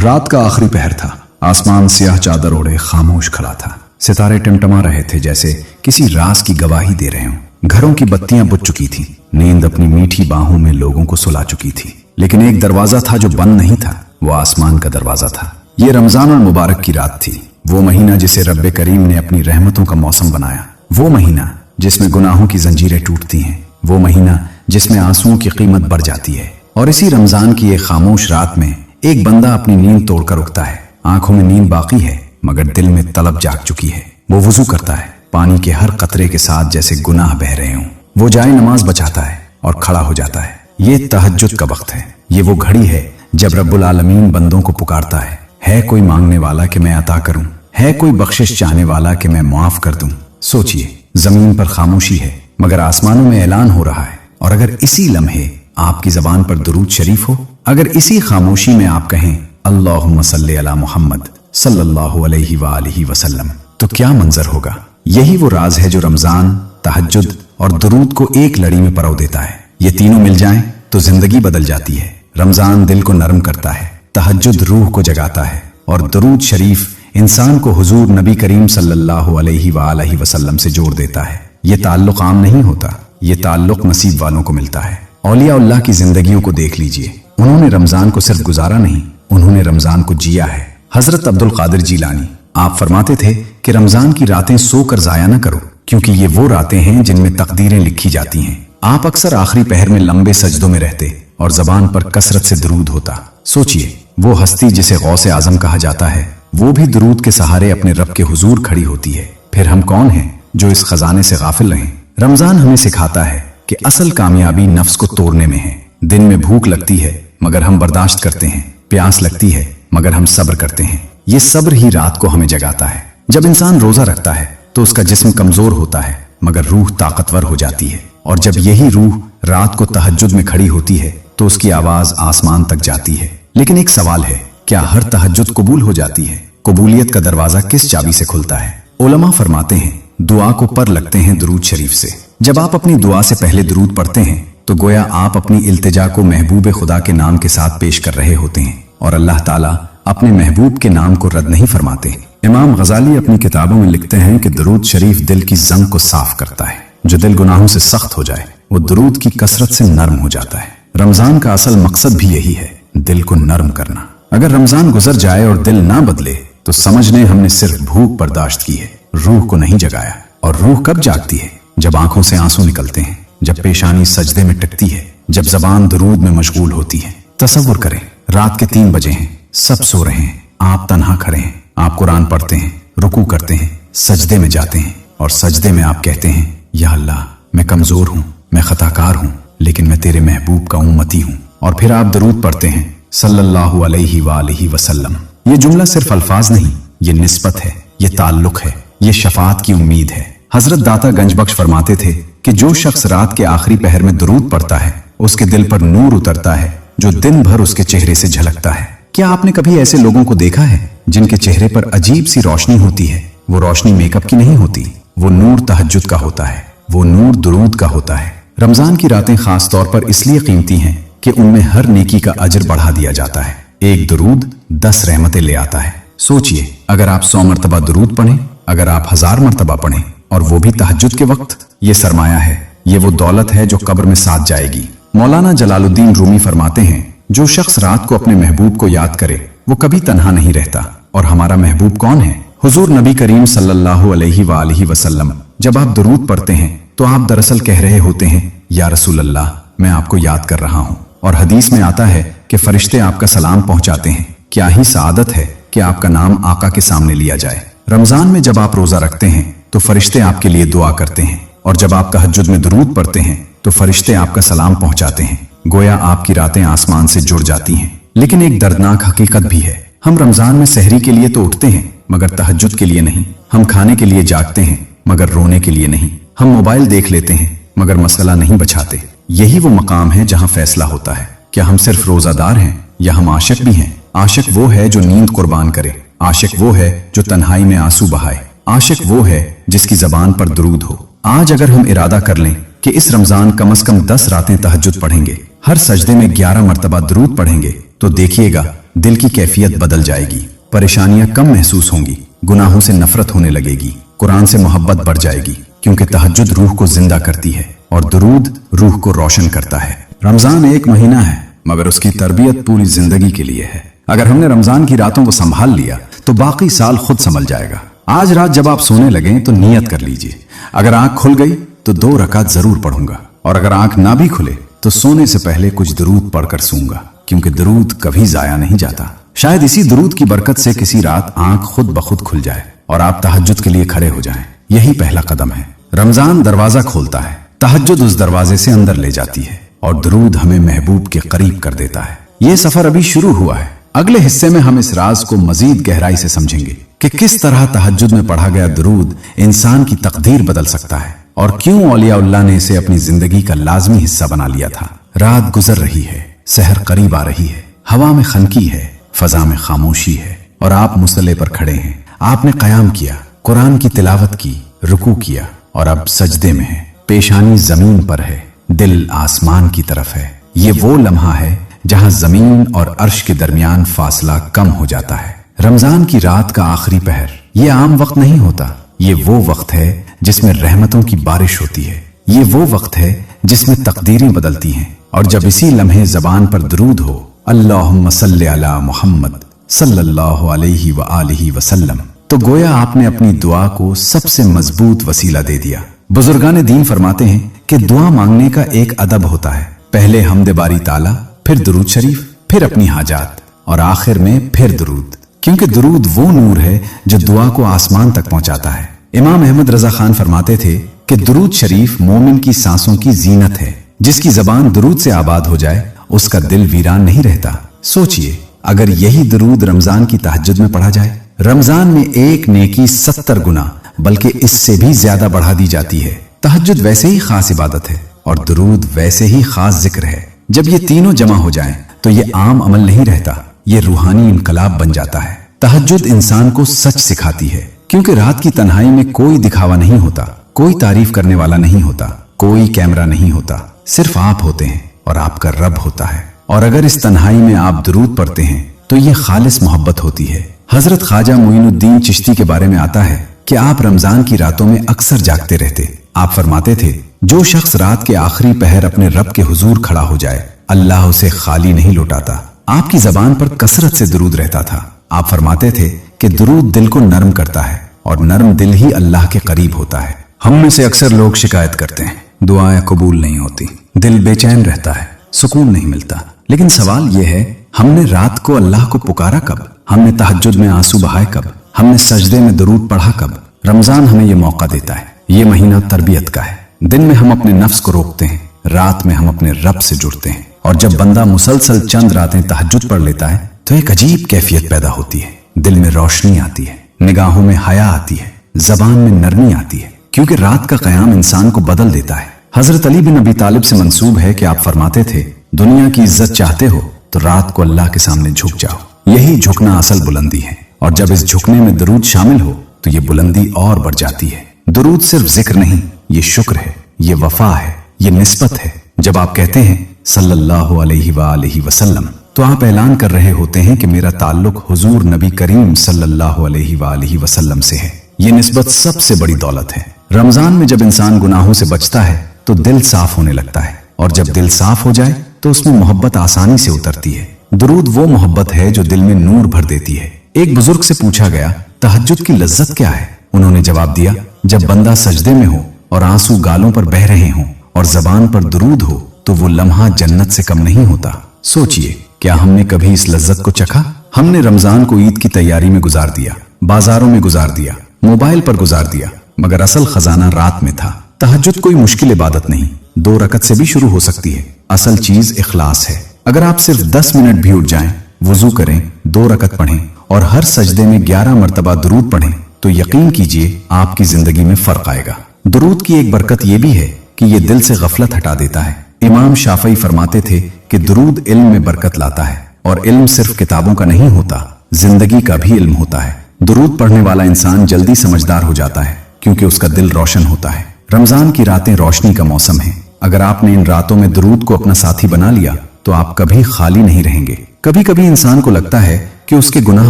रात का आखिरी पहर था। आसमान स्याह चादर ओढ़े खामोश खड़ा था। सितारे टिमटिमा रहे थे जैसे किसी राज की गवाही दे रहे हों। घरों की बत्तियां बुझ चुकी थीं। नींद अपनी मीठी बाहों में लोगों को सुला चुकी थी। लेकिन एक दरवाजा था जो बंद नहीं था। वो आसमान का दरवाजा था। ये रमजान और मुबारक की रात थी। वो महीना जिसे रब्बे करीम ने अपनी रहमतों का मौसम बनाया। वो महीना जिसमें गुनाहों की जंजीरें टूटती हैं। वो महीना जिसमें आंसुओं की कीमत बढ़ जाती है। और इसी रमजान की एक खामोश रात में एक बंदा अपनी नींद तोड़कर उठता है। आंखों में नींद बाकी है मगर दिल में तलब जाग चुकी है। वो वुजू करता है, पानी के हर कतरे के साथ जैसे गुनाह बह रहे हों। वो जाए नमाज बचाता है और खड़ा हो जाता है। ये तहज्जुद का वक्त है। ये वो घड़ी है जब रब्बुल आलमीन बंदों को पुकारता है कोई मांगने वाला कि मैं अता करूं, है कोई बख्शिश चाहने वाला कि मैं मुआफ कर दूं। सोचिए, जमीन पर खामोशी है मगर आसमानों में ऐलान हो रहा है। और अगर इसी लम्हे आपकी जबान पर दुरूद शरीफ हो, अगर इसी खामोशी में आप कहें अल्लाहुम्मा सल्ली अला मुहम्मद सल्लल्लाहु अलैहि वालिहि वसल्लम, तो क्या मंजर होगा। यही वो राज है जो रमजान, तहज्जुद और दुरूद को एक लड़ी में परो देता है। ये तीनों मिल जाएं तो जिंदगी बदल जाती है। रमजान दिल को नरम करता है, तहज्जुद रूह को जगाता है और दुरूद शरीफ इंसान को हुजूर नबी करीम सल्लल्लाहु अलैहि वालिहि वसल्लम से जोड़ देता है। ये ताल्लुक आम नहीं होता, ये ताल्लुक नसीब वालों को मिलता है। औलिया अल्लाह की जिंदगियों को देख लीजिए। उन्होंने रमजान को सिर्फ गुजारा नहीं, उन्होंने रमजान को जिया है। हजरत अब्दुल कादिर जीलानी आप फरमाते थे कि रमजान की रातें सोकर जाया न करो, क्योंकि ये वो रातें हैं जिनमें तकदीरें लिखी जाती हैं। आप अक्सर आखिरी पहर में लंबे सजदों में रहते और जबान पर कसरत से दुरूद होता। सोचिए, वो हस्ती जिसे गौसे आजम कहा जाता है, वो भी दुरूद के सहारे अपने रब के हुजूर खड़ी होती है। फिर हम कौन हैं जो इस खजाने से गाफिल रहें। रमजान हमें सिखाता है कि असल कामयाबी नफ्स को तोड़ने में है। दिन में भूख लगती है मगर हम बर्दाश्त करते हैं, प्यास लगती है मगर हम सब्र करते हैं। ये सब्र ही रात को हमें जगाता है। जब इंसान रोजा रखता है तो उसका जिस्म कमजोर होता है मगर रूह ताकतवर हो जाती है। और जब यही रूह रात को तहज्जुद में खड़ी होती है तो उसकी आवाज आसमान तक जाती है। लेकिन एक सवाल है, क्या हर तहज्जुद कबूल हो जाती है? कबूलियत का दरवाजा किस चाबी से खुलता है? उलमा फरमाते हैं, दुआ को पर लगते हैं दुरूद शरीफ से। जब आप अपनी दुआ से पहले दुरूद पढ़ते हैं तो गोया आप अपनी इल्तिजा को महबूब खुदा के नाम के साथ पेश कर रहे होते हैं और अल्लाह ताला अपने महबूब के नाम को रद्द नहीं फरमाते। इमाम गजाली अपनी किताबों में लिखते हैं कि दुरूद शरीफ दिल की जंग को साफ करता है। जो दिल गुनाहों से सख्त हो जाए वो दुरूद की कसरत से नरम हो जाता है। रमजान का असल मकसद भी यही है, दिल को नरम करना। अगर रमजान गुजर जाए और दिल ना बदले तो समझ लें हमने सिर्फ भूख बर्दाश्त की है, रूह को नहीं जगाया। और रूह कब जागती है? जब आंखों से आंसू निकलते हैं, जब पेशानी सजदे में टिकती है, जब जबान दुरूद में मशगूल होती है। तसव्वुर करें, रात के 3 बजे हैं, सब सो रहे हैं, आप तन्हा खड़े हैं, आप कुरान पढ़ते हैं, रुकू करते हैं, सजदे में जाते हैं और सजदे में आप कहते हैं, या अल्लाह, मैं कमजोर हूँ, मैं खताकार हूँ, लेकिन मैं तेरे महबूब का उम्मती हूँ। और फिर आप दुरूद पढ़ते हैं, सल्लल्लाहु अलैहि वालिहि वसल्लम। ये जुमला सिर्फ अल्फाज नहीं, ये निस्बत है, ये ताल्लुक है, ये शफात की उम्मीद है। हजरत दाता गंजबख्श फरमाते थे कि जो शख्स रात के आखिरी पहर में दुरूद पढ़ता है उसके दिल पर नूर उतरता है जो दिन भर उसके चेहरे से झलकता है। क्या आपने कभी ऐसे लोगों को देखा है जिनके चेहरे पर अजीब सी रोशनी होती है? वो रोशनी मेकअप की नहीं होती, वो नूर तहज्जुद का होता है, वो नूर दुरूद का होता है। रमजान की रातें खास तौर पर इसलिए कीमती हैं कि उनमें हर नेकी का अजर बढ़ा दिया जाता है। एक दुरूद 10 रहमतें ले आता है। सोचिए, अगर आप 100 मरतबा दुरूद पढ़ें, अगर आप 1000 मरतबा पढ़ें और वो भी तहज्जुद के वक्त, ये सरमाया है, ये वो दौलत है जो कब्र में साथ जाएगी। मौलाना जलालुद्दीन रूमी फरमाते हैं, जो शख्स रात को अपने महबूब को याद करे वो कभी तन्हा नहीं रहता। और हमारा महबूब कौन है? हुजूर नबी करीम सल्लल्लाहु अलैहि वालिहि वसल्लम। जब आप दुरूद पढ़ते हैं तो आप दरअसल कह रहे होते हैं, या रसूल अल्लाह, मैं आपको याद कर रहा हूँ। और हदीस में आता है कि फरिश्ते आपका सलाम पहुंचाते हैं। क्या ही सादत है कि आपका नाम आका के सामने लिया जाए। रमजान में जब आप रोजा रखते हैं तो फरिश्ते आपके लिए दुआ करते हैं और जब आप तहज्जुद में दुरूद पढ़ते हैं तो फरिश्ते आपका सलाम पहुंचाते हैं। गोया आपकी रातें आसमान से जुड़ जाती हैं। लेकिन एक दर्दनाक हकीकत भी है, हम रमजान में सहरी के लिए तो उठते हैं मगर तहज्जुद के लिए नहीं। हम खाने के लिए जागते हैं मगर रोने के लिए नहीं। हम मोबाइल देख लेते हैं मगर मसला नहीं बचाते। यही वो मकाम है जहां फैसला होता है, क्या हम सिर्फ रोजादार हैं या हम आशिक भी हैं। आशिक वो है जो नींद कुर्बान करे, आशिक वो है जो तन्हाई में आंसू बहाए, आशिक वो है जिसकी जबान पर दुरूद हो। आज अगर हम इरादा कर लें कि इस रमजान कम से कम 10 रातें तहज्जुद पढ़ेंगे, हर सजदे में 11 मरतबा दुरूद पढ़ेंगे तो देखिएगा दिल की कैफियत बदल जाएगी, परेशानियां कम महसूस होंगी, गुनाहों से नफरत होने लगेगी, कुरान से मोहब्बत बढ़ जाएगी, क्योंकि तहज्जुद रूह को जिंदा करती है और दुरूद रूह को रोशन करता है। रमजान एक महीना है, मगर उसकी तरबियत पूरी जिंदगी के लिए है। अगर हमने रमजान की रातों को संभाल लिया तो बाकी साल खुद संभल जाएगा। आज रात जब आप सोने लगें तो नियत कर लीजिए, अगर आंख खुल गई तो 2 रकात जरूर पढ़ूंगा, और अगर आंख ना भी खुले तो सोने से पहले कुछ दुरूद पढ़कर सूंगा, क्योंकि दुरूद कभी जाया नहीं जाता। शायद इसी दुरूद की बरकत से किसी रात आंख खुद ब खुद खुल जाए और आप तहज्जुद के लिए खड़े हो जाएं। यही पहला कदम है। रमजान दरवाजा खोलता है, तहज्जुद उस दरवाजे से अंदर ले जाती है और दुरूद हमें महबूब के करीब कर देता है। ये सफर अभी शुरू हुआ है। अगले हिस्से में हम इस राज को मजीद गहराई से समझेंगे कि किस तरह तहज्जुद में पढ़ा गया दुरूद इंसान की तकदीर बदल सकता है और क्यों औलिया-उल्लाह ने इसे अपनी जिंदगी का लाजमी हिस्सा बना लिया था। रात गुजर रही है, सहर करीब आ रही है, हवा में खनकी है, फजा में खामोशी है और आप मुसल्ले पर खड़े हैं। आपने कयाम किया, कुरान की तिलावत की, रुकू किया और अब सजदे में है। पेशानी जमीन पर है, दिल आसमान की तरफ है। ये वो लम्हा है जहां जमीन और अर्श के दरमियान फासला कम हो जाता है। रमजान की रात का आखिरी पहर ये आम वक्त नहीं होता। ये वो वक्त है जिसमें रहमतों की बारिश होती है। ये वो वक्त है जिसमें तकदीरें बदलती हैं। और जब इसी लम्हे जबान पर दुरूद हो, अल्लाहुम्मा सल्ली अला मुहम्मद सल्लल्लाहु अलैहि व आलिहि वसल्लम, तो गोया आपने अपनी दुआ को सबसे मजबूत वसीला दे दिया। बुजुर्गान दीन फरमाते हैं कि दुआ मांगने का एक अदब होता है। पहले हमदे बारी ताला, फिर दुरूद शरीफ, फिर अपनी हाजात और आखिर में फिर दुरूद, क्योंकि दुरूद वो नूर है जो दुआ को आसमान तक पहुंचाता है। इमाम अहमद रजा खान फरमाते थे कि दुरूद शरीफ मोमिन की सांसों की जीनत है। जिसकी जबान दुरूद से आबाद हो जाए उसका दिल वीरान नहीं रहता। सोचिए, अगर यही दुरूद रमजान की तहज्जुद में पढ़ा जाए, रमजान में एक नेकी 70 गुना बल्कि इससे भी ज्यादा बढ़ा दी जाती है। तहज्जुद वैसे ही खास इबादत है और दुरूद वैसे ही खास जिक्र है। जब ये तीनों जमा हो जाएं, तो ये आम अमल नहीं रहता, ये रूहानी इनकलाब बन जाता है। तहज्जुद इंसान को सच सिखाती है, क्योंकि रात की तन्हाई में कोई दिखावा नहीं होता, कोई तारीफ करने वाला नहीं होता, कोई कैमरा नहीं होता, सिर्फ आप होते हैं और आपका रब होता है। और अगर इस तन्हाई में आप दुरूद पढ़ते हैं तो ये खालिस मोहब्बत होती है। हजरत ख्वाजा मोइनुद्दीन चिश्ती के बारे में आता है कि आप रमजान की रातों में अक्सर जागते रहते। आप फरमाते थे, जो शख्स रात के आखिरी पहर अपने रब के हुजूर खड़ा हो जाए, अल्लाह उसे खाली नहीं लौटाता। आपकी जबान पर कसरत से दुरूद रहता था। आप फरमाते थे कि दुरूद दिल को नरम करता है और नरम दिल ही अल्लाह के करीब होता है। हम में से अक्सर लोग शिकायत करते हैं, दुआएं कबूल नहीं होती, दिल बेचैन रहता है, सुकून नहीं मिलता। लेकिन सवाल यह है, हमने रात को अल्लाह को पुकारा कब? हमने तहज्जुद में आंसू बहाए कब? हमने सजदे में दुरूद पढ़ा कब? रमजान हमें यह मौका देता है। ये महीना तरबियत का है। दिन में हम अपने नफ्स को रोकते हैं, रात में हम अपने रब से जुड़ते हैं। और जब बंदा मुसलसल चंद रातें तहज्जुद पढ़ लेता है तो एक अजीब कैफियत पैदा होती है। दिल में रोशनी आती है, निगाहों में हया आती है, जबान में नरमी आती है, क्योंकि रात का कयाम इंसान को बदल देता है। हजरत अली बिन अबी तालिब से मंसूब है कि आप फरमाते थे, दुनिया की इज्जत चाहते हो तो रात को अल्लाह के सामने झुक जाओ। यही झुकना असल बुलंदी है। और जब इस झुकने में दुरूद शामिल हो तो ये बुलंदी और बढ़ जाती है। दुरूद सिर्फ जिक्र नहीं, ये शुक्र है, ये वफा है, ये निस्बत है। जब आप कहते हैं सल्लल्लाहु अलैहि व आलिहि वसल्लम, तो आप ऐलान कर रहे होते हैं कि मेरा ताल्लुक हुजूर नबी करीम सल्लल्लाहु अलैहि व आलिहि वसल्लम से है। ये निस्बत सबसे बड़ी दौलत है। रमजान में जब इंसान गुनाहों से बचता है तो दिल साफ होने लगता है, और जब दिल साफ हो जाए तो उसमें मोहब्बत आसानी से उतरती है। दुरूद वो मोहब्बत है जो दिल में नूर भर देती है। एक बुजुर्ग से पूछा गया, तहज्जुद की लज्जत क्या है? उन्होंने जवाब दिया, जब बंदा सजदे में हो और आंसू गालों पर बह रहे हों और जबान पर दुरूद हो तो वो लम्हा जन्नत से कम नहीं होता। सोचिए, क्या हमने कभी इस लज्जत को चखा? हमने रमजान को ईद की तैयारी में गुजार दिया, बाजारों में गुजार दिया, मोबाइल पर गुजार दिया, मगर असल खजाना रात में था। तहज्जुद कोई मुश्किल इबादत नहीं, 2 रकत से भी शुरू हो सकती है। असल चीज इखलास है। अगर आप सिर्फ 10 मिनट भी उठ जाएं, वुजू करें, 2 रकत पढ़ें और हर सजदे में 11 मरतबा दुरूद पढ़ें, तो यकीन कीजिए आपकी जिंदगी में फर्क आएगा। दुरूद की एक बरकत यह भी है कि यह दिल से गफलत हटा देता है। इमाम शाफई फरमाते थे कि दुरूद इल्म में बरकत लाता है, और इल्म सिर्फ किताबों का नहीं होता, जिंदगी का भी इल्म होता है। दुरूद पढ़ने वाला इंसान जल्दी समझदार हो जाता है, क्योंकि उसका दिल रोशन होता है। रमजान की रातें रोशनी का मौसम है। अगर आपने इन रातों में दुरूद को अपना साथी बना लिया तो आप कभी खाली नहीं रहेंगे, कभी कभी इंसान को लगता है कि उसके गुनाह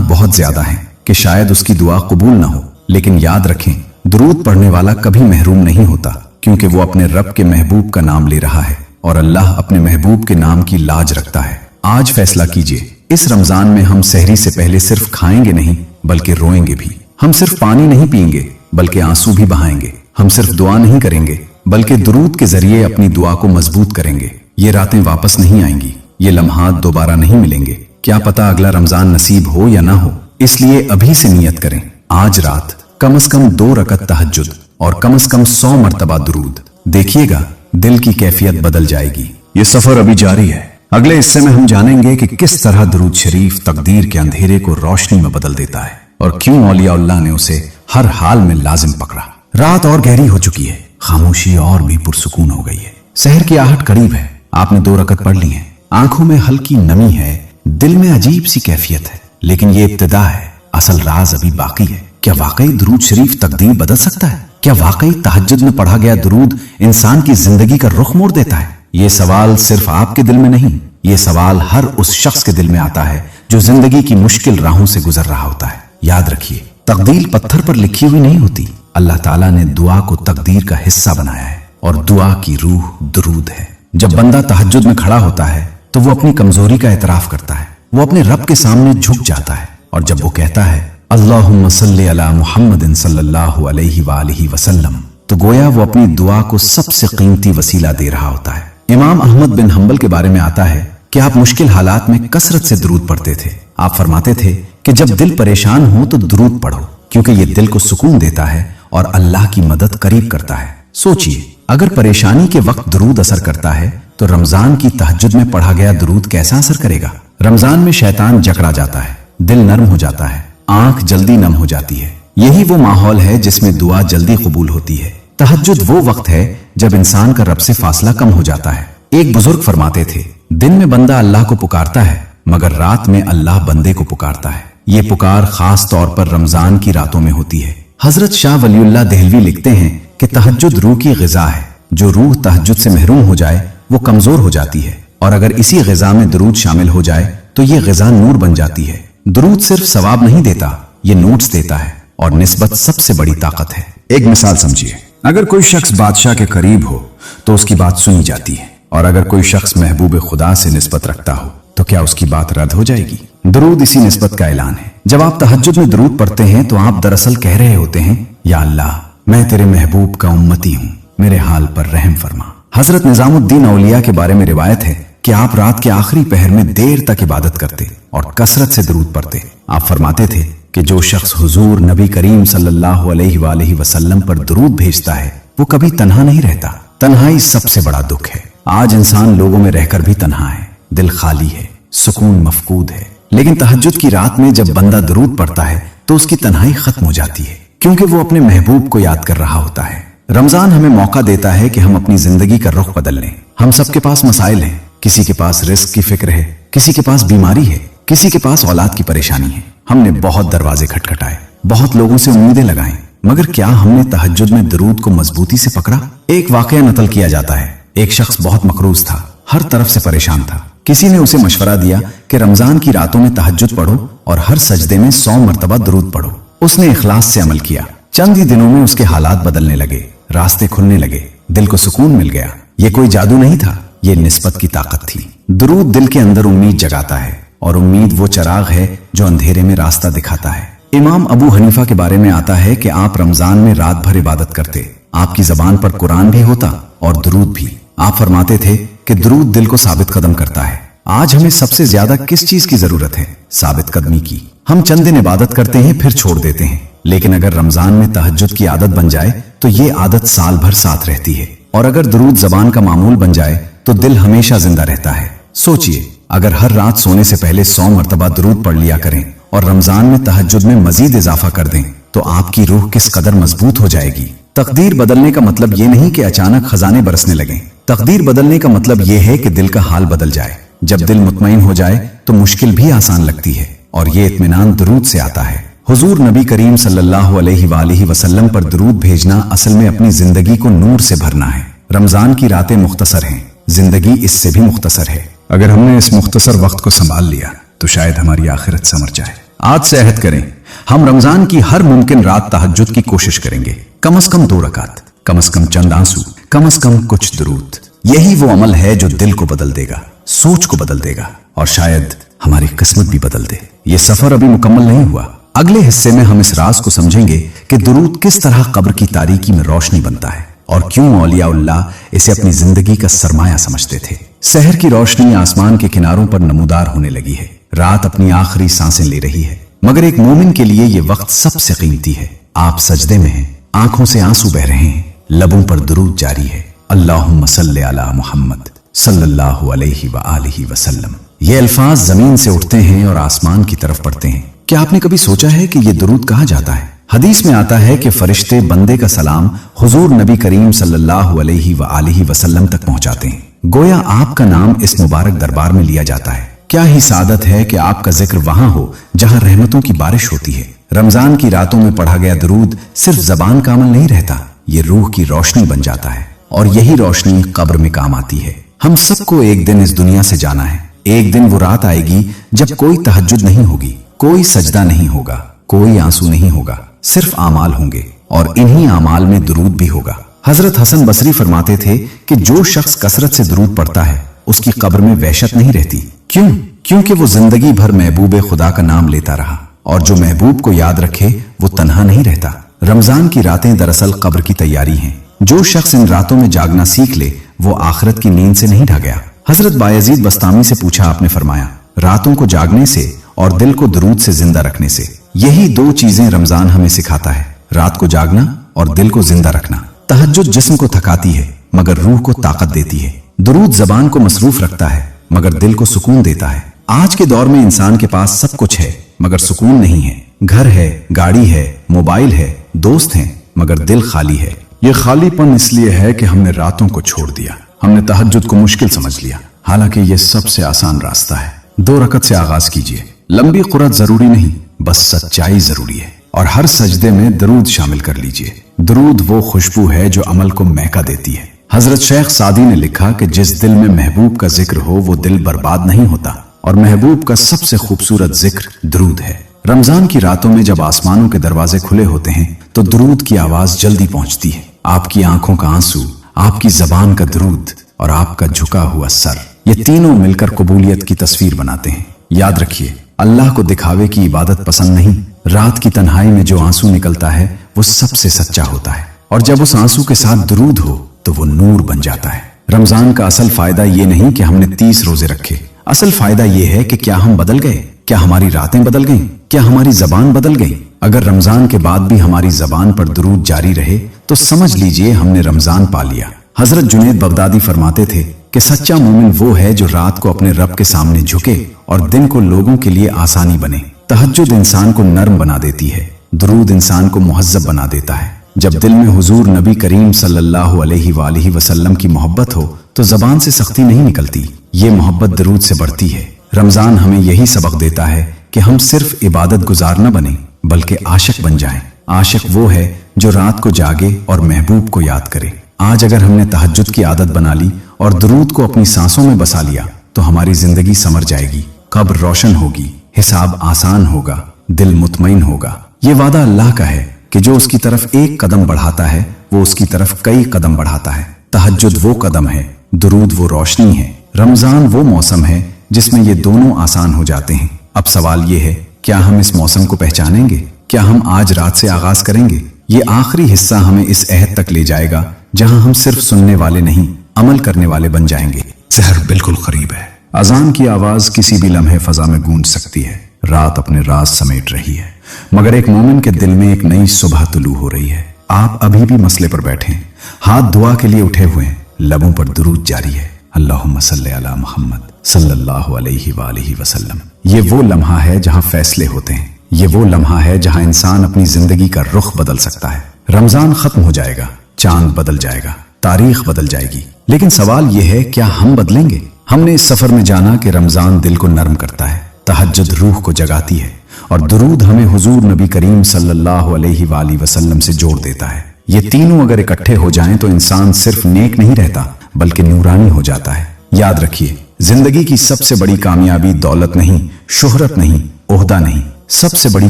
बहुत ज्यादा हैं, कि शायद उसकी दुआ कबूल न हो, लेकिन याद रखें, दुरूद पढ़ने वाला कभी महरूम नहीं होता, क्योंकि वो अपने रब के महबूब का नाम ले रहा है और अल्लाह अपने महबूब के नाम की लाज रखता है। आज फैसला कीजिए, इस रमजान में हम सहरी से पहले सिर्फ खाएंगे नहीं बल्कि रोएंगे भी। हम सिर्फ पानी नहीं पिएंगे बल्कि आंसू भी बहाएंगे। हम सिर्फ दुआ नहीं करेंगे बल्कि दुरूद के जरिए अपनी दुआ को मजबूत करेंगे। ये रातें वापस नहीं आएंगी, ये लम्हात दोबारा नहीं मिलेंगे। क्या पता अगला रमजान नसीब हो या ना हो, इसलिए अभी से नियत करें, आज रात कम से कम 2 रकत तहज्जुद और कम से कम 100 मरतबा दुरूद। देखिएगा दिल की कैफियत बदल जाएगी। ये सफर अभी जारी है। अगले हिस्से में हम जानेंगे कि किस तरह दुरूद शरीफ तकदीर के अंधेरे को रोशनी में बदल देता है और क्यों औलिया ने उसे हर हाल में लाजिम पकड़ा। रात और गहरी हो चुकी है, खामोशी और भी पुरसुकून हो गई है। सहर की आहट करीब है। आपने 2 रकत पढ़ ली है, आंखों में हल्की नमी है, दिल में अजीब सी कैफियत है, लेकिन ये इब्तिदा है, असल राज अभी बाकी है। क्या वाकई दुरूद शरीफ तकदीर बदल सकता है? क्या वाकई तहज्जुद में पढ़ा गया दुरूद इंसान की जिंदगी का रुख मोड़ देता है? ये सवाल सिर्फ आपके दिल में नहीं, ये सवाल हर उस शख्स के दिल में आता है जो जिंदगी की मुश्किल राहों से गुजर रहा होता है। याद रखिए, तकदीर पत्थर पर लिखी हुई नहीं होती। अल्लाह ताला ने दुआ को तकदीर का हिस्सा बनाया है और दुआ की रूह दुरूद है। जब बंदा तहज्जुद में खड़ा होता है तो वो अपनी कमजोरी का एतराफ करता है, वो अपने रब के सामने झुक जाता है और जब वो कहता है अल्लाहुम्मा सल्ली अला मुहम्मदिन सल्लल्लाहु अलैहि वालिहि वसल्लम, तो गोया वो अपनी दुआ को सबसे कीमती वसीला दे रहा होता है। इमाम अहमद बिन हंबल के बारे में आता है कि आप मुश्किल हालात में कसरत से दुरूद पढ़ते थे। आप फरमाते थे कि जब दिल परेशान हो तो दुरूद पढ़ो, क्योंकि ये दिल को सुकून देता है और अल्लाह की मदद करीब करता है। सोचिए, अगर परेशानी के वक्त दुरूद असर करता है तो रमजान की तहज्जुद में पढ़ा गया दुरूद कैसा असर करेगा? रमजान में शैतान जकड़ा जाता है, दिल नर्म हो जाता है, आंख जल्दी नम हो जाती है। यही वो माहौल है जिसमें दुआ जल्दी कबूल होती है। तहज्जुद वो वक्त है जब इंसान का रब से फासला कम हो जाता है। एक बुजुर्ग फरमाते थे, दिन में बंदा अल्लाह को पुकारता है मगर रात में अल्लाह बंदे को पुकारता है। ये पुकार खास तौर पर रमजान की रातों में होती है। हजरत शाह वलीउल्लाह देहलवी लिखते हैं कि तहज्जुद रूह की ग़िज़ा है। जो रूह तहज्जुद से महरूम हो जाए वो कमजोर हो जाती है, और अगर इसी ग़िज़ा में दुरूद शामिल हो जाए तो ये ग़िज़ा नूर बन जाती है। दुरूद सिर्फ सवाब नहीं देता, ये नोट्स देता है, और निस्बत सबसे बड़ी ताकत है। एक मिसाल समझिए, अगर कोई शख्स बादशाह के करीब हो तो उसकी बात सुनी जाती है, और अगर कोई शख्स महबूब खुदा से निस्बत रखता हो तो क्या उसकी बात रद्द हो जाएगी? दुरूद इसी निस्बत का ऐलान है। जब आप तहज्जुद में दुरूद पढ़ते हैं तो आप दरअसल कह रहे होते हैं, या अल्लाह, मैं तेरे महबूब का उम्मती हूँ, मेरे हाल पर रहम फरमा। हजरत निजामुद्दीन औलिया के बारे में रिवायत है कि आप रात के आखिरी पहर में देर तक इबादत करते और कसरत से दुरूद पढ़ते। आप फरमाते थे कि जो शख्स हुजूर नबी करीम सल्लल्लाहु अलैहि वसल्लम पर दुरूद भेजता है वो कभी तन्हा नहीं रहता। तन्हाई सबसे बड़ा दुख है। आज इंसान लोगों में रहकर भी तन्हा है, दिल खाली है, सुकून मफकूद है। लेकिन तहज्जुद की रात में जब बंदा दुरूद पढ़ता है तो उसकी तन्हाई खत्म हो जाती है, क्योंकि वो अपने महबूब को याद कर रहा होता है। रमजान हमें मौका देता है कि हम अपनी जिंदगी का रुख बदल लें। हम सबके पास मसाइल हैं, किसी के पास रिस्क की फिक्र है, किसी के पास बीमारी है, किसी के पास औलाद की परेशानी है। हमने बहुत दरवाजे खटखटाए, बहुत लोगों से उम्मीदें लगाई, मगर क्या हमने तहज्जुद में दुरूद को मजबूती से पकड़ा? एक वाकया नकल किया जाता है। एक शख्स बहुत मकरूज था, हर तरफ से परेशान था। किसी ने उसे मशवरा दिया कि रमजान की रातों में तहज्जुद पढ़ो और हर सजदे में 100 मरतबा दुरूद पढ़ो। उसने इखलास से अमल किया। चंद ही दिनों में उसके हालात बदलने लगे, रास्ते खुलने लगे, दिल को सुकून मिल गया। ये कोई जादू नहीं था, ये निस्बत की ताकत थी। दुरूद दिल के अंदर उम्मीद जगाता है, और उम्मीद वो चराग है जो अंधेरे में रास्ता दिखाता है। इमाम अबू हनीफा के बारे में आता है कि आप रमजान में रात भर इबादत करते, आपकी जबान पर कुरान भी होता और दुरूद भी। आप फरमाते थे कि दुरूद दिल को साबित कदम करता है। आज हमें सबसे ज्यादा किस चीज की जरूरत है? साबित कदमी की। हम चंद दिन इबादत करते हैं फिर छोड़ देते हैं, लेकिन अगर रमजान में तहज्जुद की आदत बन जाए तो ये आदत साल भर साथ रहती है, और अगर दुरूद जबान का मामूल बन जाए तो दिल हमेशा जिंदा रहता है। सोचिए, अगर हर रात सोने से पहले 100 मरतबा दुरूद पढ़ लिया करें और रमजान में तहज्जुद में मजीद इजाफा कर दें तो आपकी रूह किस कदर मजबूत हो जाएगी। तकदीर बदलने का मतलब ये नहीं कि अचानक खजाने बरसने लगें। तकदीर बदलने का मतलब ये है कि दिल का हाल बदल जाए। जब दिल मुतमईन हो जाए तो मुश्किल भी आसान लगती है, और ये इत्मीनान दुरूद से आता है। हुजूर नबी करीम सल्लल्लाहु अलैहि वसल्लम पर दुरूद भेजना असल में अपनी जिंदगी को नूर से भरना है। रमजान की रातें मुख्तसर हैं, जिंदगी इससे भी मुख्तसर है। अगर हमने इस मुख्तसर वक्त को संभाल लिया तो शायद हमारी आखिरत संवर जाए। आज से अहद करें, हम रमजान की हर मुमकिन रात तहज्जुद की कोशिश करेंगे। कम से कम 2 रकात, कम से कम चंद आंसू, कम से कम कुछ दुरूद। यही वो अमल है जो दिल को बदल देगा, सोच को बदल देगा और शायद हमारी किस्मत भी बदल दे। ये सफर अभी मुकम्मल नहीं हुआ। अगले हिस्से में हम इस राज को समझेंगे कि दुरूद किस तरह कब्र की तारीकी में रोशनी बनता है और क्यों औलियाउल्लाह इसे अपनी जिंदगी का सरमाया समझते थे। शहर की रोशनी आसमान के किनारों पर नमूदार होने लगी है। रात अपनी आखिरी सांसें ले रही है, मगर एक मोमिन के लिए ये वक्त सबसे कीमती है। आप सजदे में हैं, आंखों से आंसू बह रहे हैं, लबों पर दुरूद जारी है, अल्लाहुम्मा सल्ले अला मुहम्मद सल्लल्लाहु अलैहि व आलिहि वसल्लम। ये अल्फाज जमीन से उठते हैं और आसमान की तरफ पड़ते हैं। क्या आपने कभी सोचा है कि ये दुरूद कहा जाता है? हदीस में आता है कि फरिश्ते बंदे का सलाम हुजूर नबी करीम सल्लल्लाहु अलैहि व आलिहि वसल्लम तक पहुंचाते हैं। गोया आपका नाम इस मुबारक दरबार में लिया जाता है। क्या ही सादत है कि आपका जिक्र वहां हो जहां रहमतों की बारिश होती है। रमजान की रातों में पढ़ा गया दुरूद सिर्फ जबान का अमल नहीं रहता, ये रूह की रोशनी बन जाता है और यही रोशनी कब्र में काम आती है। हम सबको एक दिन इस दुनिया से जाना है। एक दिन वो रात आएगी जब कोई तहज्जुद नहीं होगी, कोई सजदा नहीं होगा, कोई आंसू नहीं होगा, सिर्फ आमाल होंगे और इन्हीं आमाल में दुरूद भी होगा। हजरत हसन बसरी फरमाते थे कि जो शख्स कसरत से दुरूद पढ़ता है उसकी कब्र में वहशत नहीं रहती। क्यों? क्योंकि वो जिंदगी भर महबूब खुदा का नाम लेता रहा और जो महबूब को याद रखे वो तन्हा नहीं रहता। रमजान की रातें दरअसल कब्र की तैयारी हैं। जो शख्स इन रातों में जागना सीख ले वो आखिरत की नींद से नहीं ढा गया। हजरत बायजीद बस्तामी से पूछा, आपने फरमाया रातों को जागने से और दिल को दुरूद से जिंदा रखने से। यही 2 चीजें रमजान हमें सिखाता है, रात को जागना और दिल को जिंदा रखना। तहज्जुद जिस्म को थकाती है मगर रूह को ताकत देती है। दुरूद जबान को मसरूफ रखता है मगर दिल को सुकून देता है। आज के दौर में इंसान के पास सब कुछ है मगर सुकून नहीं है। घर है, गाड़ी है, मोबाइल है, दोस्त हैं, मगर दिल खाली है। ये खालीपन इसलिए है कि हमने रातों को छोड़ दिया, हमने तहज्जुद को मुश्किल समझ लिया, हालांकि ये सबसे आसान रास्ता है। 2 रकत से आगाज कीजिए। लंबी कुरत जरूरी नहीं, बस सच्चाई जरूरी है और हर सजदे में दरूद शामिल कर लीजिए। दरूद वो खुशबू है जो अमल को महका देती है। हजरत शेख सादी ने लिखा कि जिस दिल में महबूब का जिक्र हो वो दिल बर्बाद नहीं होता और महबूब का सबसे खूबसूरत जिक्र दरूद है। रमजान की रातों में जब आसमानों के दरवाजे खुले होते हैं तो दरूद की आवाज जल्दी पहुंचती है। आपकी आंखों का आंसू, आपकी जबान का दरूद और आपका झुका हुआ सर, ये तीनों मिलकर कबूलियत की तस्वीर बनाते हैं। याद रखिए, अल्लाह को दिखावे की इबादत पसंद नहीं। रात की तन्हाई में जो आंसू निकलता है वो सबसे सच्चा होता है और जब उस आंसू के साथ दरूद हो तो वो नूर बन जाता है। रमजान का असल फायदा ये नहीं कि हमने 30 रोजे रखे, असल फायदा ये है कि क्या हम बदल गए, क्या हमारी रातें बदल गईं, क्या हमारी जबान बदल गई। अगर रमजान के बाद भी हमारी जबान पर दुरूद जारी रहे तो समझ लीजिए हमने रमजान पा लिया। हजरत जुनैद बगदादी फरमाते थे कि सच्चा मोमिन वो है जो रात को अपने रब के सामने झुके और दिन को लोगों के लिए आसानी बने। तहज्जुद इंसान को नर्म बना देती है, दुरूद इंसान को मुहज्जब बना देता है। जब दिल में हुजूर नबी करीम सल्लल्लाहु अलैहि वालिहि वसल्लम की मोहब्बत हो तो जबान से सख्ती नहीं निकलती, ये मोहब्बत दरूद से बढ़ती है। रमजान हमें यही सबक देता है कि हम सिर्फ इबादत गुजार न बने बल्कि आशिक बन जाएं। आशिक वो है जो रात को जागे और महबूब को याद करे। आज अगर हमने तहज्जुद की आदत बना ली और दुरूद को अपनी सांसों में बसा लिया तो हमारी जिंदगी संवर जाएगी, कब्र रोशन होगी, हिसाब आसान होगा, दिल मुतमईन होगा। ये वादा अल्लाह का है कि जो उसकी तरफ एक कदम बढ़ाता है वो उसकी तरफ कई कदम बढ़ाता है। तहज्जुद वो कदम है, दुरूद वो रोशनी है, रमजान वो मौसम है जिसमें ये दोनों आसान हो जाते हैं। अब सवाल ये है, क्या हम इस मौसम को पहचानेंगे? क्या हम आज रात से आगाज करेंगे? ये आखिरी हिस्सा हमें इस अहद तक ले जाएगा जहां हम सिर्फ सुनने वाले नहीं, अमल करने वाले बन जाएंगे। जहर बिल्कुल करीब है। अजान की आवाज किसी भी लम्हे फजा में गूंज सकती है। रात अपने राज समेट रही है, मगर एक मोमिन के दिल में एक नई सुबह तुलू हो रही है। आप अभी भी मसले पर बैठे हैं, हाथ दुआ के लिए उठे हुए हैं, लबों पर दुरूद जारी है, अल्लाहुम्मा सल्ले अला मुहम्मद सल्लल्लाहु अलैहि वालिहि वसल्लम। ये वो लम्हा है जहां फैसले होते हैं, ये वो लम्हा है जहां इंसान अपनी जिंदगी का रुख बदल सकता है। रमजान खत्म हो जाएगा, चांद बदल जाएगा, तारीख बदल जाएगी, लेकिन सवाल यह है क्या हम बदलेंगे? हमने इस सफर में जाना कि रमजान दिल को नरम करता है, तहज्जुद रूह को जगाती है और दुरूद हमें हुजूर नबी करीम सल्लल्लाहु अलैहि वालिहि वसल्लम से जोड़ देता है। ये तीनों अगर इकट्ठे हो जाएं तो इंसान सिर्फ नेक नहीं रहता बल्कि नूरानी हो जाता है। याद रखिए, जिंदगी की सबसे बड़ी कामयाबी दौलत नहीं, शोहरत नहीं, ओहदा नहीं, सबसे बड़ी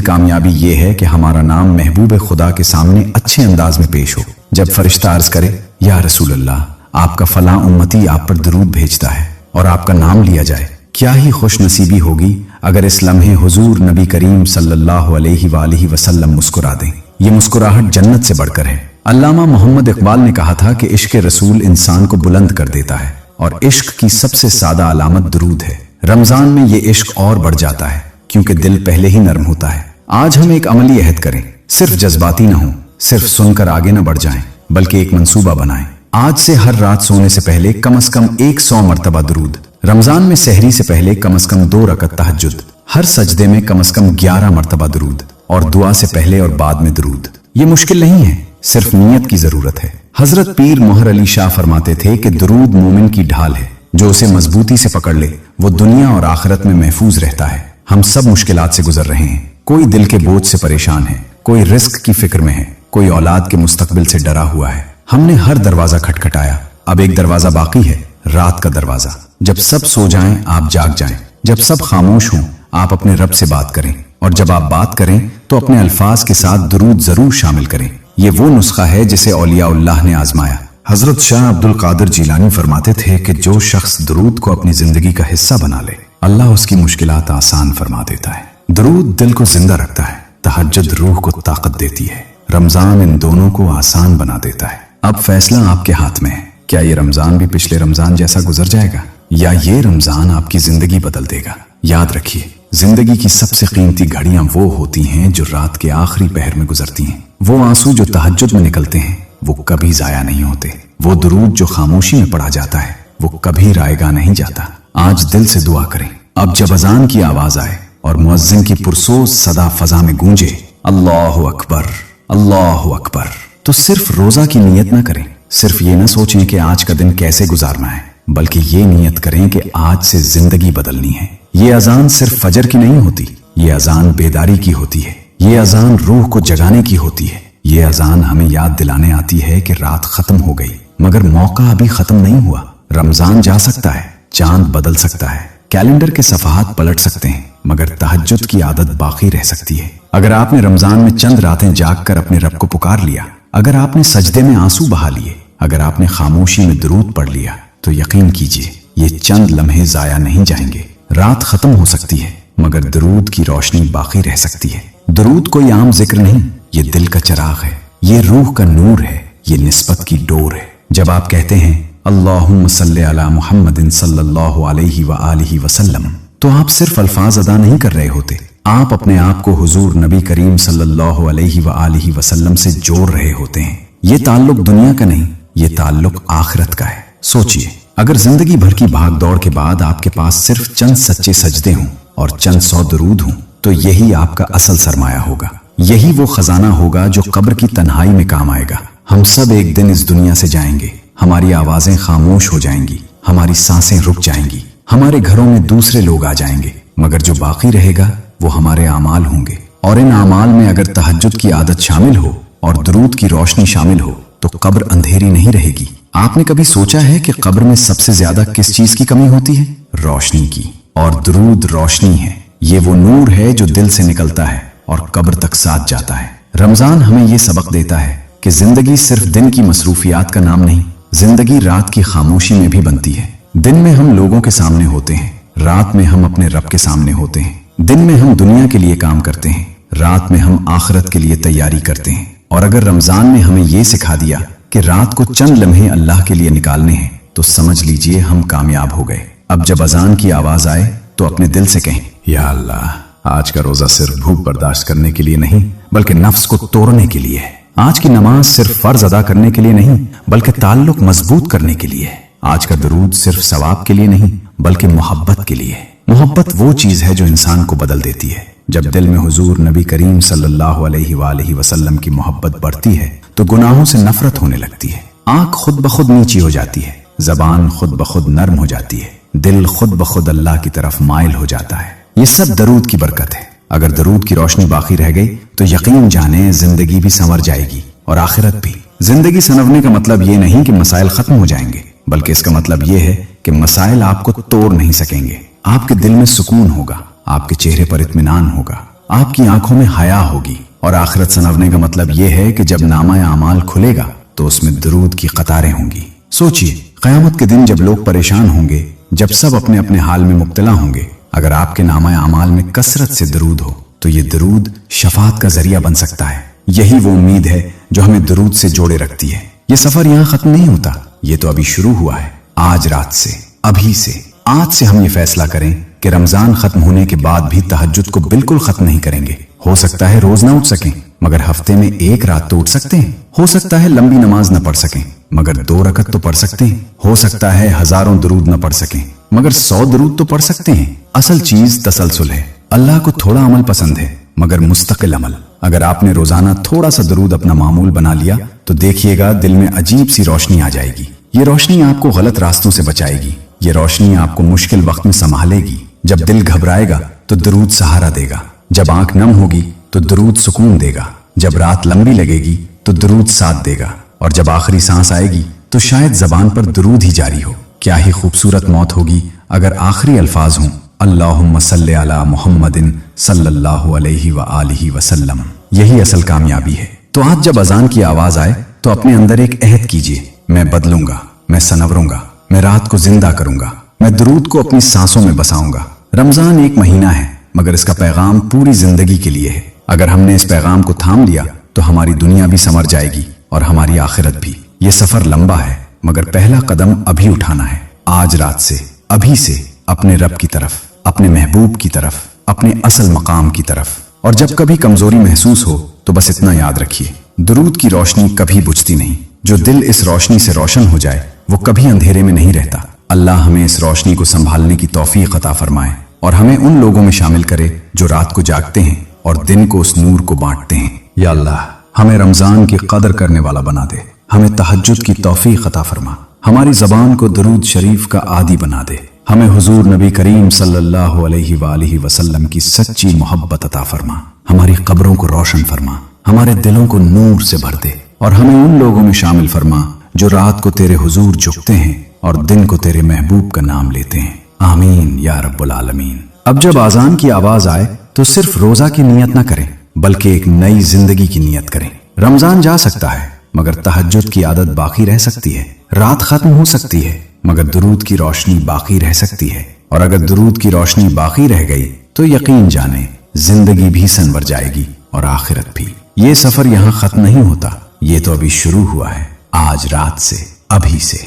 कामयाबी ये है कि हमारा नाम महबूब खुदा के सामने अच्छे अंदाज में पेश हो। जब फरिश्ता अर्ज करे, या रसूल अल्लाह, आपका फलां उम्मती आप पर दरूद भेजता है, और आपका नाम लिया जाए, क्या ही खुश नसीबी होगी अगर इस लम्हे हुजूर नबी करीम सल्लल्लाहु अलैहि वसल्लम मुस्कुरा दें। ये मुस्कुराहट जन्नत से बढ़कर है। अल्लामा मोहम्मद इकबाल ने कहा था कि इश्क रसूल इंसान को बुलंद कर देता है, और इश्क की सबसे सादा अलामत दरूद है। रमजान में ये इश्क और बढ़ जाता है क्योंकि दिल पहले ही नर्म होता है। आज हम एक अमली अहद करें, सिर्फ जज्बाती न हो, सिर्फ सुनकर आगे न बढ़ जाएं, बल्कि एक मंसूबा बनाएं। आज से हर रात सोने से पहले कम से कम 100 मरतबा दरूद, रमजान में सहरी से पहले कम से कम 2 रकत तहज्जुद, हर सजदे में कम से कम 11 मरतबा दरूद, और दुआ से पहले और बाद में दरूद। ये मुश्किल नहीं है, सिर्फ नीयत की जरूरत है। हजरत पीर मोहर अली शाह फरमाते थे कि दरूद मोमिन की ढाल है, जो उसे मजबूती से पकड़ ले वो दुनिया और आखिरत में महफूज रहता है। हम सब मुश्किलात से गुजर रहे हैं। कोई दिल के बोझ से परेशान है, कोई रिस्क की फिक्र में है, कोई औलाद के मुस्तकबिल से डरा हुआ है। हमने हर दरवाजा खटखटाया, अब एक दरवाजा बाकी है, रात का दरवाजा। जब सब सो जाएं आप जाग जाएं, जब सब खामोश हों आप अपने रब से बात करें, और जब आप बात करें तो अपने अल्फाज के साथ दरूद जरूर शामिल करें। ये वो नुस्खा है जिसे औलिया-उल्लाह ने आजमाया। हजरत शाह अब्दुल कादिर जीलानी फरमाते थे कि जो शख्स दरूद को अपनी जिंदगी का हिस्सा बना ले, अल्लाह उसकी मुश्किलात आसान फरमा देता है। दरूद दिल को जिंदा रखता है, तहज्जुद रूह को ताकत देती है, रमजान इन दोनों को आसान बना देता है। अब फैसला आपके हाथ में है। क्या ये रमजान भी पिछले रमजान जैसा गुजर जाएगा, या ये रमजान आपकी जिंदगी बदल देगा? याद रखिए, जिंदगी की सबसे कीमती घड़ियां वो होती हैं जो रात के आखिरी पहर में गुजरती हैं। वो आंसू जो तहज्जुद में निकलते हैं वो कभी जाया नहीं होते। वो दरूद जो खामोशी में पढ़ा जाता है वो कभी रायगा नहीं जाता। आज दिल से दुआ करें। अब जब अजान की आवाज आए और मुअज्जिन की पुरसोज सदा फजा में गूंजे, अल्लाहु अकबर, अल्लाहु अकबर, तो सिर्फ रोजा की नियत ना करें, सिर्फ ये ना सोचें कि आज का दिन कैसे गुजारना है, बल्कि ये नियत करें कि आज से जिंदगी बदलनी है। ये अजान सिर्फ फजर की नहीं होती, ये अजान बेदारी की होती है। ये अजान रूह को जगाने की होती है। ये अजान हमें याद दिलाने आती है कि रात खत्म हो गई, मगर मौका अभी खत्म नहीं हुआ। रमजान जा सकता है, चांद बदल सकता है, कैलेंडर के सफहात पलट सकते हैं, मगर तहज्जुद की आदत बाकी रह सकती है। अगर आपने रमजान में चंद रातें जागकर अपने रब को पुकार लिया, अगर आपने सजदे में आंसू बहा लिए, अगर आपने खामोशी में दरूद पढ़ लिया, तो यकीन कीजिए ये चंद लम्हे जाया नहीं जाएंगे। रात खत्म हो सकती है, मगर दरूद की रोशनी बाकी रह सकती है। दरूद कोई आम जिक्र नहीं, ये दिल का चिराग है, ये रूह का नूर है, ये निस्बत की डोर है। जब आप कहते हैं अल्लाहुम्मा सल्ली अला मुहम्मदिन सल्लल्लाहु अलैहि व आलिहि वसल्लम, तो आप सिर्फ अल्फाज अदा नहीं कर रहे होते, आप अपने आप को हुजूर नबी करीम सल्लल्लाहु अलैहि व आलिहि वसल्लम से जोड़ रहे होते हैं। ये ताल्लुक दुनिया का नहीं, ये ताल्लुक आखिरत का है। सोचिए, अगर जिंदगी भर की भाग दौड़ के बाद आपके पास सिर्फ चंद सच्चे सजदे हों और चंद 100 दरूद हों, तो यही आपका असल सरमाया होगा। यही वो खजाना होगा जो कब्र की तन्हाई में काम आएगा। हम सब एक दिन इस दुनिया से जाएंगे, हमारी आवाजें खामोश हो जाएंगी, हमारी सांसें रुक जाएंगी, हमारे घरों में दूसरे लोग आ जाएंगे, मगर जो बाकी रहेगा वो हमारे आमाल होंगे। और इन आमाल में अगर तहज्जुद की आदत शामिल हो और दरूद की रोशनी शामिल हो तो कब्र अंधेरी नहीं रहेगी। आपने कभी सोचा है कि कब्र में सबसे ज्यादा किस चीज की कमी होती है? रोशनी की। और दरूद रोशनी है, ये वो नूर है जो दिल से निकलता है और कब्र तक साथ जाता है। रमजान हमें ये सबक देता है कि जिंदगी सिर्फ दिन की मसरूफियात का नाम नहीं, जिंदगी रात की खामोशी में भी बनती है। दिन में हम लोगों के सामने होते हैं, रात में हम अपने रब के सामने होते हैं। दिन में हम दुनिया के लिए काम करते हैं, रात में हम आखिरत के लिए तैयारी करते हैं। और अगर रमजान ने हमें ये सिखा दिया कि रात को चंद लम्हे अल्लाह के लिए निकालने हैं, तो समझ लीजिए हम कामयाब हो गए। अब जब अजान की आवाज आए तो अपने दिल से कहें, या अल्लाह, आज का रोजा सिर्फ भूख बर्दाश्त करने के लिए नहीं, बल्कि नफ्स को तोड़ने के लिए है। आज की नमाज सिर्फ फर्ज अदा करने के लिए नहीं, बल्कि ताल्लुक मजबूत करने के लिए है। आज का दरूद सिर्फ सवाब के लिए नहीं, बल्कि मोहब्बत के लिए है। मोहब्बत वो चीज है जो इंसान को बदल देती है। जब दिल में हुजूर नबी करीम सल्लल्लाहु अलैहि वसल्लम की मोहब्बत बढ़ती है तो गुनाहों से नफरत होने लगती है। आंख खुद ब खुद नीची हो जाती है, जबान खुद ब खुद नर्म हो जाती है, दिल खुद ब खुद अल्लाह की तरफ माइल हो जाता है। ये सब दरूद की बरकत है। अगर दरूद की रोशनी बाकी रह गई तो यकीन जाने जिंदगी भी संवर जाएगी और आखिरत भी। जिंदगी संवरने का मतलब ये नहीं कि मसाइल खत्म हो जाएंगे, बल्कि इसका मतलब ये है कि मसाइल आपको तोड़ नहीं सकेंगे। आपके दिल में सुकून होगा, आपके चेहरे पर इत्मीनान होगा, आपकी आंखों में हया होगी। और आखिरत संवरने का मतलब यह है कि जब नामा आमाल खुलेगा तो उसमें दरूद की कतारें होंगी। सोचिए, क़यामत के दिन जब लोग परेशान होंगे, जब सब अपने अपने हाल में मुब्तला होंगे, अगर आपके नामा आमाल में कसरत से दरूद हो तो ये दरूद शफात का जरिया बन सकता है। यही वो उम्मीद है जो हमें दरूद से जोड़े रखती है। ये सफर यहाँ खत्म नहीं होता, ये तो अभी शुरू हुआ है। आज रात से, अभी से, आज से हम ये फैसला करें कि रमजान खत्म होने के बाद भी तहज्जुद को बिल्कुल खत्म नहीं करेंगे। हो सकता है रोज ना उठ सकें, मगर हफ्ते में एक रात तो उठ सकते हैं। हो सकता है लंबी नमाज न पढ़ सकें, मगर 2 रकत तो पढ़ सकते हैं। हो सकता है हजारों दरूद न पढ़ सकें, मगर 100 दरूद तो पढ़ सकते हैं। असल चीज तसलसल है। अल्लाह को थोड़ा अमल पसंद है, मगर मुस्तकिल अमल। अगर आपने रोजाना थोड़ा सा दरूद अपना मामूल बना लिया तो देखिएगा दिल में अजीब सी रोशनी आ जाएगी। ये रोशनी आपको गलत रास्तों से बचाएगी। ये रोशनी आपको मुश्किल वक्त में संभालेगी। जब दिल घबराएगा तो दरूद सहारा देगा। जब आंख नम होगी तो दरूद सुकून देगा। जब रात लंबी लगेगी तो दरूद साथ देगा। और जब आखिरी सांस आएगी तो शायद जबान पर दरूद ही जारी हो। क्या ही खूबसूरत मौत होगी अगर आखिरी अल्फाज हों, अल्लाहुम्मा सल्ले अला मुहम्मदिन सल्लल्लाहु अलैहि व आलिहि वसल्लम। यही असल कामयाबी है। तो आज जब अजान की आवाज आए तो अपने अंदर एक अहद कीजिए, मैं बदलूंगा, मैं सनवरूंगा, मैं रात को जिंदा करूंगा, मैं दरूद को अपनी सांसों में बसाऊंगा। रमजान एक महीना है, मगर इसका पैगाम पूरी जिंदगी के लिए है। अगर हमने इस पैगाम को थाम लिया तो हमारी दुनिया भी संवर जाएगी और हमारी आखिरत भी। ये सफर लंबा है, मगर पहला कदम अभी उठाना है। आज रात से, अभी से, अपने रब की तरफ, अपने महबूब की तरफ, अपने असल मकाम की तरफ। और जब कभी कमजोरी महसूस हो तो बस इतना याद रखिए, दरूद की रोशनी कभी बुझती नहीं। जो दिल इस रोशनी से रोशन हो जाए वो कभी अंधेरे में नहीं रहता। अल्लाह हमें इस रोशनी को संभालने की तौफीक अता फरमाए और हमें उन लोगों में शामिल करे जो रात को जागते हैं और दिन को उस नूर को बांटते हैं। या अल्लाह, हमें रमजान की कदर करने वाला बना दे। हमें तहज्जुद की तौफीक अता फरमा। हमारी जबान को दरूद शरीफ का आदी बना दे। हमें हुजूर नबी करीम सल्लल्लाहु अलैहि वालिहि वसल्लम की सच्ची मोहब्बत अता फरमा। हमारी कब्रों को रोशन फरमा, हमारे दिलों को नूर से भर दे और हमें उन लोगों में शामिल फरमा जो रात को तेरे हुजूर झुकते हैं और दिन को तेरे महबूब का नाम लेते हैं। आमीन या रब्बुल आलमीन। अब जब आजान की आवाज आए तो सिर्फ रोजा की नियत न करें, बल्कि एक नई जिंदगी की नियत करें। रमजान जा सकता है, मगर तहज्जुद की आदत बाकी रह सकती है। रात खत्म हो सकती है, मगर दरूद की रोशनी बाकी रह सकती है। और अगर दरूद की रोशनी बाकी रह गई तो यकीन जाने जिंदगी भी संवर जाएगी और आखिरत भी। ये सफर यहाँ खत्म नहीं होता, ये तो अभी शुरू हुआ है। आज रात से, अभी से।